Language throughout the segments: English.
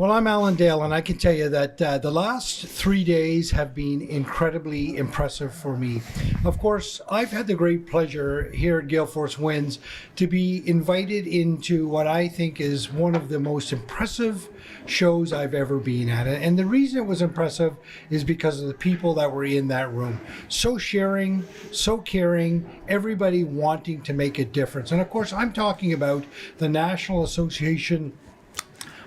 Well, I'm Alan Dale, and I can tell you that the last 3 days have been incredibly impressive for me. Of course, I've had the great pleasure here at Gale Force Winds to be invited into what I think is one of the most impressive shows I've ever been at. And the reason it was impressive is because of the people that were in that room. So sharing, so caring, everybody wanting to make a difference. And of course, I'm talking about the National Association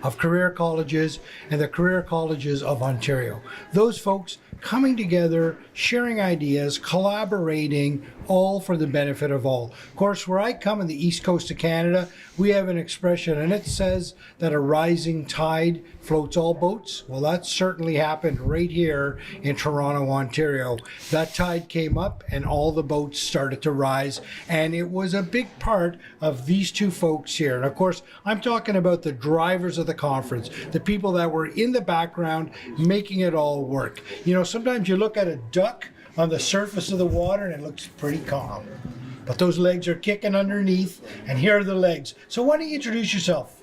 of Career Colleges and the Career Colleges of Ontario. Those folks coming together, sharing ideas, collaborating, all for the benefit of all. Of course, where I come in the east coast of Canada, we have an expression, and it says that a rising tide floats all boats. Well, that certainly happened right here in Toronto, Ontario. That tide came up and all the boats started to rise, and it was a big part of these two folks here. And of course, I'm talking about the drivers of the conference, the people that were in the background making it all work. You know, sometimes you look at a duck on the surface of the water and it looks pretty calm, but those legs are kicking underneath, and here are the legs. So why don't you introduce yourself?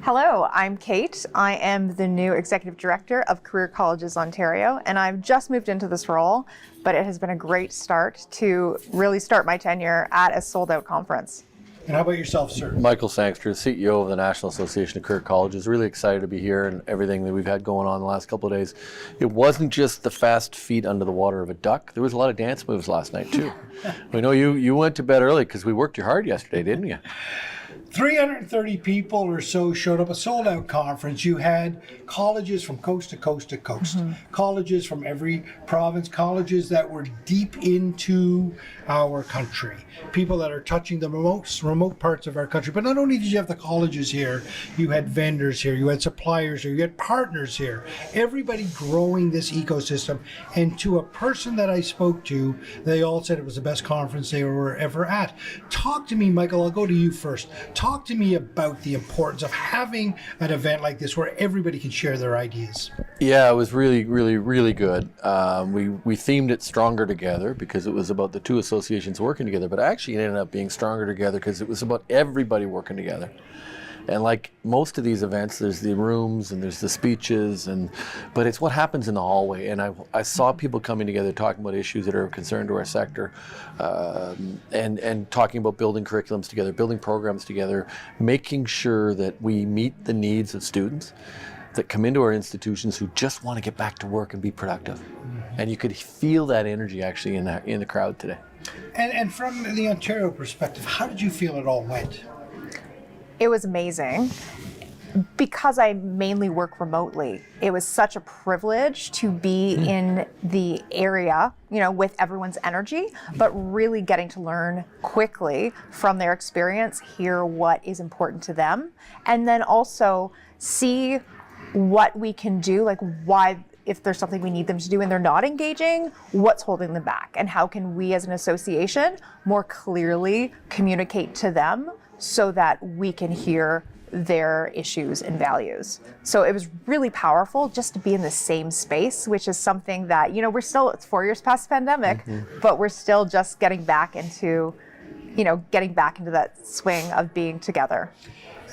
Hello, I'm Kate. I am the new Executive Director of Career Colleges Ontario, and I've just moved into this role, but it has been a great start to really start my tenure at a sold-out conference. And how about yourself, sir? Michael Sangster, CEO of the National Association of Career Colleges. Really excited to be here and everything that we've had going on the last couple of days. It wasn't just the fast feet under the water of a duck. There was a lot of dance moves last night, too. We know you went to bed early because we worked you hard yesterday, didn't you? 330 people or so showed up, a sold-out conference. You had colleges from coast to coast to coast, colleges from every province, colleges that were deep into our country, people that are touching the remote parts of our country. But not only did you have the colleges here, you had vendors here, you had suppliers here, you had partners here, everybody growing this ecosystem. And to a person that I spoke to, they all said it was the best conference they were ever at. Talk to me, Michael, I'll go to you first. Talk to me about the importance of having an event like this where everybody can share their ideas. Yeah, it was really, really, really good. We themed it Stronger Together because it was about the two associations working together, but actually it ended up being Stronger Together because it was about everybody working together. And like most of these events, there's the rooms and there's the speeches, but it's what happens in the hallway. And I saw people coming together talking about issues that are of concern to our sector, and talking about building curriculums together, building programs together, making sure that we meet the needs of students that come into our institutions who just want to get back to work and be productive. And you could feel that energy actually in the crowd today. And from the Ontario perspective, how did you feel it all went? It was amazing. Because I mainly work remotely, it was such a privilege to be in the area, you know, with everyone's energy, but really getting to learn quickly from their experience, hear what is important to them, and then also see what we can do, like why, if there's something we need them to do and they're not engaging, what's holding them back, and how can we as an association more clearly communicate to them so that we can hear their issues and values. So it was really powerful just to be in the same space, which is something that, you know, it's 4 years past the pandemic, but we're still just getting back into that swing of being together.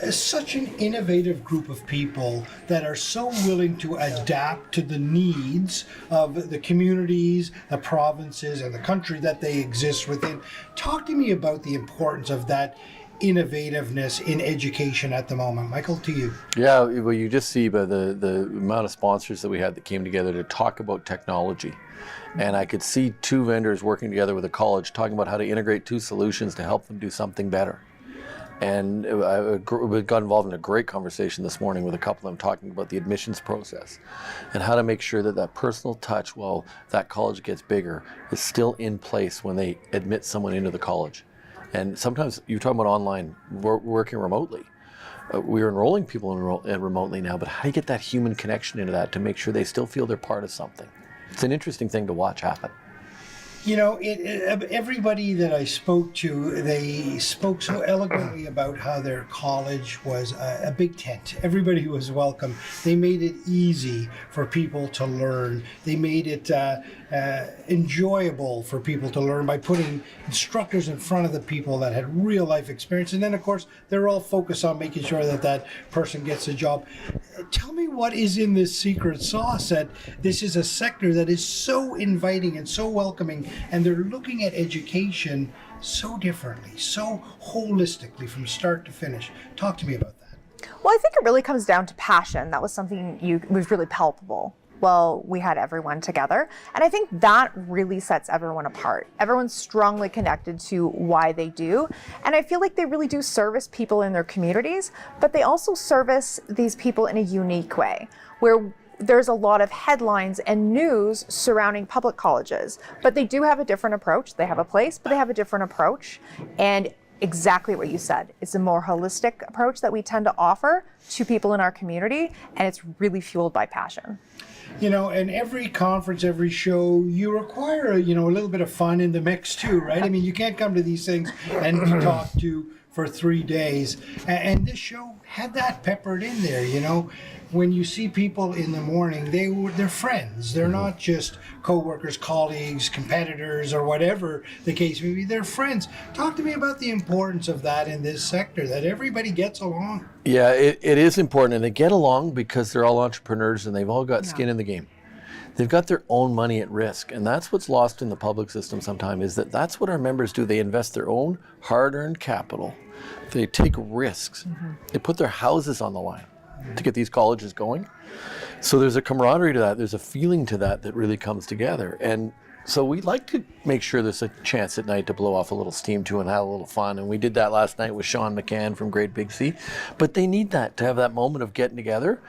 Such an innovative group of people that are so willing to adapt to the needs of the communities, the provinces, and the country that they exist within. Talk to me about the importance of that innovativeness in education at the moment. Michael, to you. Yeah, well, you just see by the amount of sponsors that we had that came together to talk about technology. And I could see two vendors working together with a college talking about how to integrate two solutions to help them do something better. And we got involved in a great conversation this morning with a couple of them talking about the admissions process and how to make sure that that personal touch while that college gets bigger is still in place when they admit someone into the college. And sometimes you're talking about online working remotely. We're enrolling people remotely now, but how do you get that human connection into that to make sure they still feel they're part of something? It's an interesting thing to watch happen. You know, everybody that I spoke to, they spoke so eloquently about how their college was a big tent. Everybody was welcome. They made it easy for people to learn. They made it enjoyable for people to learn by putting instructors in front of the people that had real life experience. And then, of course, they're all focused on making sure that that person gets a job. Tell me what is in this secret sauce that this is a sector that is so inviting and so welcoming, and they're looking at education so differently, so holistically from start to finish. Talk to me about that. Well, I think it really comes down to passion. That was something was really palpable. Well, we had everyone together. And I think that really sets everyone apart. Everyone's strongly connected to why they do. And I feel like they really do service people in their communities, but they also service these people in a unique way, where there's a lot of headlines and news surrounding public colleges, but they do have a different approach. They have a place, but they have a different approach. And exactly what you said. It's a more holistic approach that we tend to offer to people in our community, and it's really fueled by passion. You know, and every conference, every show, you require, a little bit of fun in the mix too, right? I mean, you can't come to these things and be talked to for 3 days. And this show had that peppered in there, When you see people in the morning, they're friends. They're not just co-workers, colleagues, competitors, or whatever the case may be. They're friends. Talk to me about the importance of that in this sector, that everybody gets along. Yeah, it is important, and they get along because they're all entrepreneurs and they've all got skin in the game. They've got their own money at risk, and that's what's lost in the public system sometimes, is that's what our members do. They invest their own hard-earned capital. They take risks. They put their houses on the line to get these colleges going. So there's a camaraderie to that. There's a feeling to that really comes together. And so we like to make sure there's a chance at night to blow off a little steam too and have a little fun. And we did that last night with Sean McCann from Great Big Sea. But they need that, to have that moment of getting together.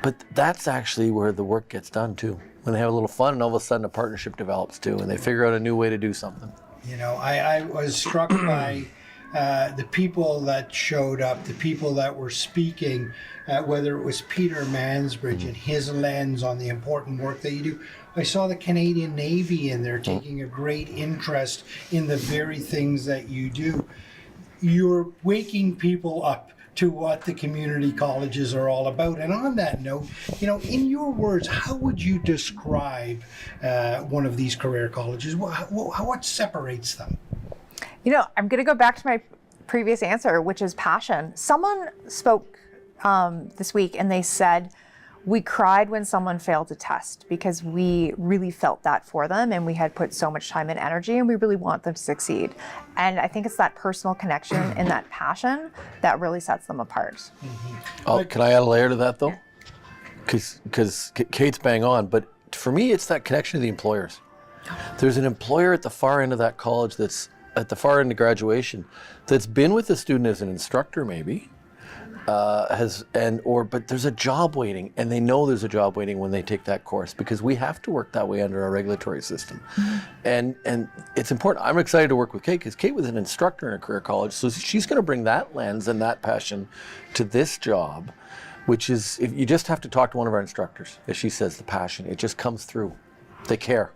But that's actually where the work gets done too. When they have a little fun and all of a sudden a partnership develops too, and they figure out a new way to do something. I was struck by the people that showed up, the people that were speaking, whether it was Peter Mansbridge and his lens on the important work that you do. I saw the Canadian Navy in there taking a great interest in the very things that you do. You're waking people up to what the community colleges are all about. And on that note, in your words, how would you describe one of these career colleges? What separates them? I'm going to go back to my previous answer, which is passion. Someone spoke this week and they said, we cried when someone failed a test because we really felt that for them and we had put so much time and energy and we really want them to succeed. And I think it's that personal connection and that passion that really sets them apart. Oh, can I add a layer to that though? Because Kate's bang on, but for me, it's that connection to the employers. There's an employer at the far end of that college that's at the far end of graduation that's been with the student as an instructor maybe, but there's a job waiting, and they know there's a job waiting when they take that course because we have to work that way under our regulatory system. And it's important. I'm excited to work with Kate because Kate was an instructor in a career college, so she's going to bring that lens and that passion to this job, which is, if you just have to talk to one of our instructors, as she says, the passion, it just comes through. They care.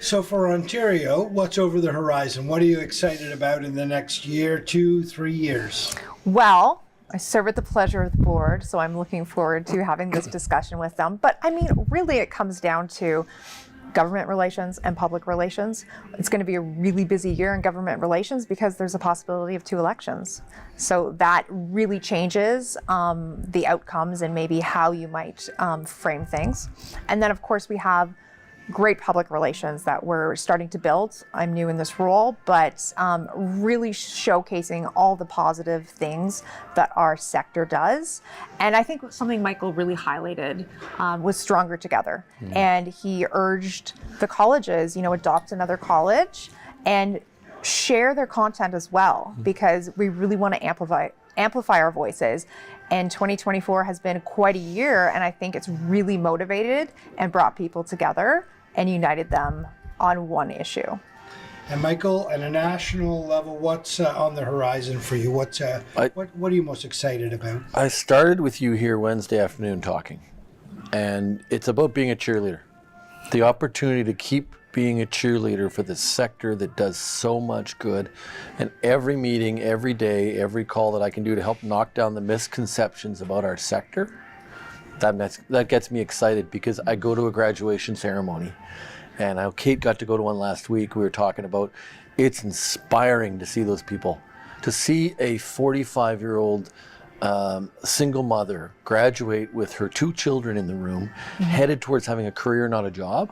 So for Ontario, what's over the horizon? What are you excited about in the next year, 2, 3 years? Well, I serve at the pleasure of the board, so I'm looking forward to having this discussion with them. But I mean, really it comes down to government relations and public relations. It's going to be a really busy year in government relations because there's a possibility of 2 elections. So that really changes the outcomes and maybe how you might frame things. And then of course we have great public relations that we're starting to build. I'm new in this role, but really showcasing all the positive things that our sector does. And I think something Michael really highlighted was Stronger Together. And he urged the colleges, adopt another college and share their content as well, because we really want to amplify our voices. And 2024 has been quite a year, and I think it's really motivated and brought people together and united them on one issue. And Michael, at a national level, what's on the horizon for you? What are you most excited about? I started with you here Wednesday afternoon talking, and it's about being a cheerleader. The opportunity to keep being a cheerleader for this sector that does so much good. And every meeting, every day, every call that I can do to help knock down the misconceptions about our sector, that gets me excited, because I go to a graduation ceremony. And Kate got to go to one last week. We were talking about, it's inspiring to see those people. To see a 45-year-old single mother graduate with her 2 children in the room, headed towards having a career, not a job.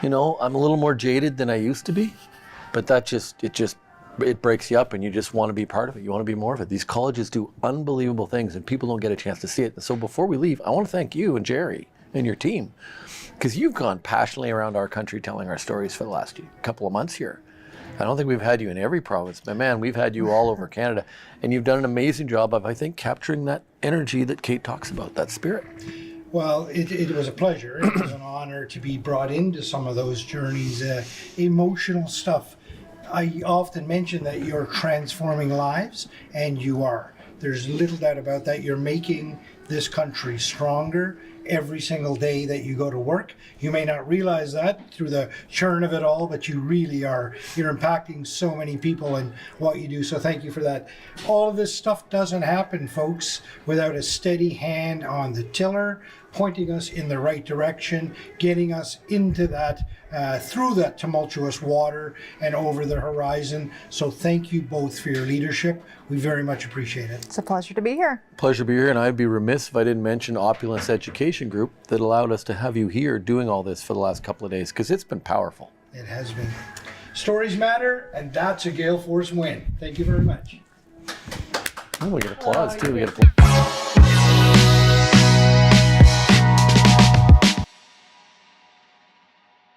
You know, I'm a little more jaded than I used to be, but it breaks you up, and you just want to be part of it. You want to be more of it. These colleges do unbelievable things, and people don't get a chance to see it. So before we leave, I want to thank you and Jerry and your team, because you've gone passionately around our country telling our stories for the last couple of months here. I don't think we've had you in every province, but man, we've had you all over Canada, and you've done an amazing job of, I think, capturing that energy that Kate talks about, that spirit. Well, it was a pleasure. It was an honor to be brought into some of those journeys, emotional stuff. I often mention that you're transforming lives, and you are. There's little doubt about that. You're making this country stronger every single day that you go to work. You may not realize that through the churn of it all, but you really are. You're impacting so many people in what you do, so thank you for that. All of this stuff doesn't happen, folks, without a steady hand on the tiller, pointing us in the right direction, getting us into that, through that tumultuous water and over the horizon. So thank you both for your leadership. We very much appreciate it. It's a pleasure to be here. Pleasure to be here, and I'd be remiss if I didn't mention Opulence Education Group that allowed us to have you here doing all this for the last couple of days, because it's been powerful. It has been. Stories matter, and that's a Gale Force win. Thank you very much. Oh, we get applause too. We get applause.